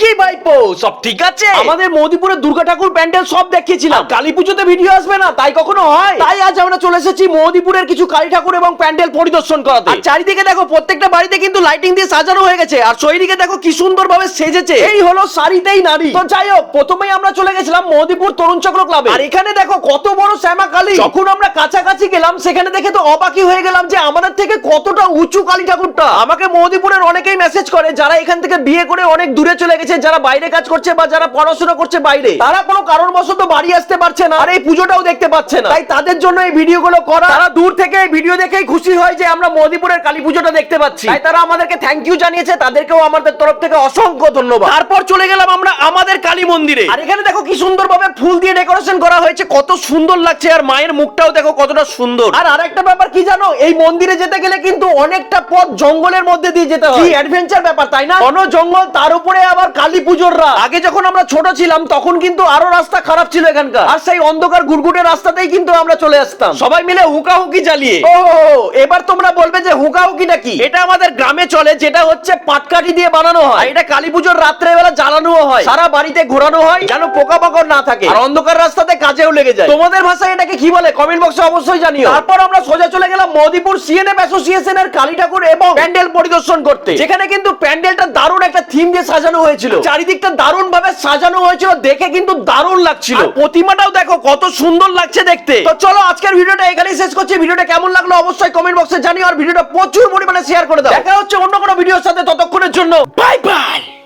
কি ভাইপো, সব ঠিক আছে? আমাদের মোদিপুরের দুর্গা ঠাকুর প্যান্ডেল সব দেখিয়েছিলাম। কালী পুজোতে ভিডিও আসবে না তাই কখনো হয়? তাই আজ আমরা চলে এসেছি মোদিপুরের কিছু কালী ঠাকুর এবং প্যান্ডেল পরিদর্শন করাতে। আর চারিদিকে দেখো প্রত্যেকটা বাড়িতে কিন্তু লাইটিং দিয়ে সাজানো হয়ে গেছে, আর শৈলীকে দেখো কি সুন্দর ভাবে সেজেছে। এই হলো শাড়িতেই নারী। তো যাই হোক, প্রথমেই আমরা চলে গেছিলাম মোদিপুর তরুণ চক্র ক্লাবে। আর এখানে দেখো কত বড় শ্যামা কালী। যখন আমরা কাছাকাছি গেলাম সেখানে দেখে তো অবাকই হয়ে গেলাম যে আমাদের থেকে কতটা উঁচু কালী ঠাকুরটা। আমাকে মোদিপুরের অনেকেই মেসেজ করে যারা এখান থেকে বিয়ে করে অনেক দূরে চলে গেছে, যারা বাইরে কাজ করছে বা যারা পড়াশোনা করছে বাইরে, তারা কোনো কারণবশত বাড়ি আসতে পারছে না আর এই পুজোটাও দেখতে পাচ্ছে না। তাই তাদের জন্য এই ভিডিওগুলো করা। তারা দূর থেকে এই ভিডিও দেখেই খুশি হয় যে আমরা মোদিপুরের কালী পুজোটা দেখতে পাচ্ছি। তাই তারা আমাদেরকে থ্যাংক ইউ জানিয়েছে, তাদেরকেও আমাদের তরফ থেকে অসংখ্য ধন্যবাদ। তারপর চলে গেলাম আমরা আমাদের কালী মন্দিরে। আর এখানে দেখো কি সুন্দরভাবে ফুল দিয়ে ডেকোরেশন করা হয়েছে, কত সুন্দর লাগছে। আর মায়ের মুখটাও দেখো কতটা সুন্দর। আর আরেকটা ব্যাপার কি জানো, এই মন্দিরে যেতে গেলে কিন্তু অনেকটা পথ জঙ্গলের মধ্যে দিয়ে যেতে হয়। কি অ্যাডভেঞ্চার ব্যাপার তাই না? ঘন জঙ্গল, তার উপরে আবার কালী পুজোর রাত। আগে যখন আমরা ছোট ছিলাম তখন কিন্তু আরো রাস্তা খারাপ ছিল এখানকার, আর সেই অন্ধকার গুড়গুড়ে রাস্তাতেই কিন্তু আমরা চলে আসতাম সবাই মিলে হুকাহুকি জ্বালিয়ে। ও এবার তোমরা বলবে যে হুকাহুকিটা কি? এটা আমাদের গ্রামে চলে, যেটা হচ্ছে পাটকাঠি দিয়ে বানানো হয়। এটা কালী পুজোর রাত্রে বেলা জ্বালানো হয়, সারা বাড়িতে ঘোরানো হয় যেন পোকামাকড় না থাকে, আর অন্ধকার রাস্তাতে কাজেও লেগে যায়। তোমাদের ভাষায় এটাকে কি বলে কমেন্ট বক্সে অবশ্যই জানিও। তারপর আমরা সোজা চলে গেলাম মোদিপুর সিএনএফ অ্যাসোসিয়েশনের কালী ঠাকুর এবং প্যান্ডেল পরিদর্শন করতে, যেখানে কিন্তু প্যান্ডেলটা দারুণ একটা থিম দিয়ে সাজানো হয়েছিল। চারিদিকটা দারুণ ভাবে সাজানো হয়েছিল, দেখে কিন্তু দারুণ লাগছিল। প্রতিমাটাও দেখো কত সুন্দর লাগছে দেখতে। তো চলো আজকের ভিডিওটা এখানেই শেষ করছি। ভিডিওটা কেমন লাগলো অবশ্যই কমেন্ট বক্সে জানিও, আর ভিডিওটা প্রচুর পরিমাণে শেয়ার করে দাও। দেখা হচ্ছে অন্য কোনো ভিডিওর সাথে, ততক্ষণের জন্য বাই বাই।